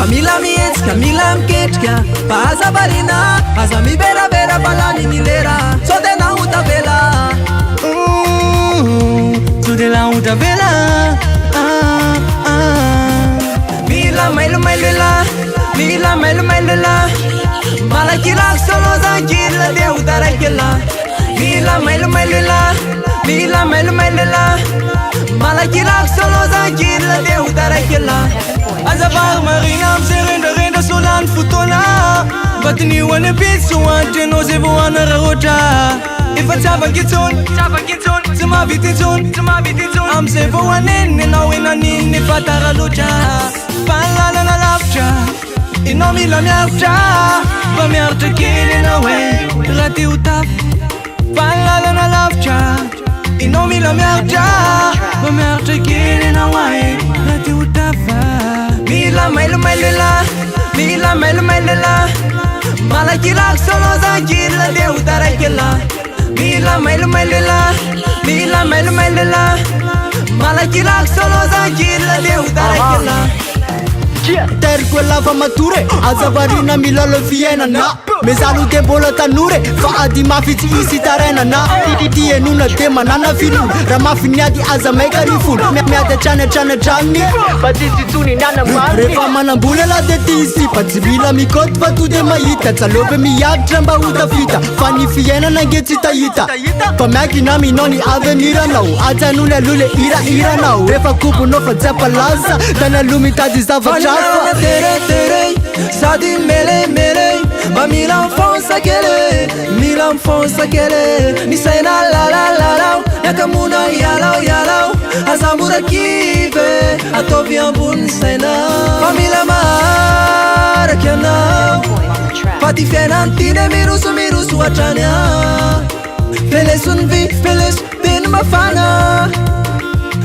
Famila mietsika, mila miketrika Baza barina, aza miberavera balani milera Sode na utavela Sode la utavela Mila mailu mailela Mila mailu mailela Malakila solo zangila de utarakila Mila mailu mailela Mila mailu mailela Malakila solo zangila de utarakila Azabar marina mserenda renda solan futona Batni wane pitsu ante no zevo wana rarota Ifa tava kitson Zima vititson Am zevo wane na wena nini fatara lucha Palala na lafcha Inomi la miarcha Ba miarcha kili na we Rati utaf Palala na lafcha Inomi la miarcha Ba miarcha kili na we Rati utafa Mila mailu mailela Mila mailu mailela Malakila solo zangila de utarakila Mila mailu mailela Mila mailu mailela Malakila solo zangila de utarakila Ter quella fa mature Azavarina milalo fiena na Mezalu te bola tanure Fa adi mafici isi tarena na Titi e nuna te manana filu Rama finiadi azamega riful Miade chane chani Patisi tuni nana mani Refa manambule la de tisi Patsibila mi kot patu de maita Tsalope mi yag tramba utafita Fani fiena na getsita yita Pa maki nami noni avenira nau Ata nune lule ira nau Refa kupu no fa tsepa laza Tana lumita di zava chafa Tere Sadi mele Ma mi l'enfonce kele Ni say na la Yakamuna yalau Azamura kive Atovi ambun say na Famila mara kianau Pati fianantine mirusu achania Feles unvi, feles bin mafana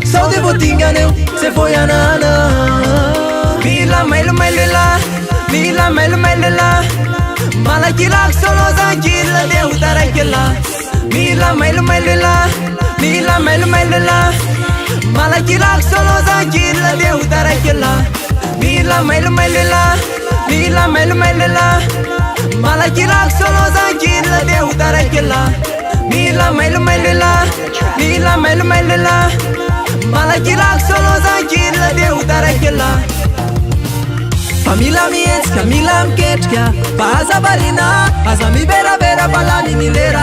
Sau de botinganeu Se foi anana Mila mailu mailela Mila mailu mailela Malakila solo zangila de utarakila Mila mailu mailela Mila mailu mailela Malakila solo zangila de utarakila Mila mailu mailela Mila mailu mailela Malakila solo zangila de utarakila Mila mailu mailela Mila mailu mailela Malakila solo zangila de utarakila Famila mietsika, mila miketrika Baza barina, aza miberavera balani milera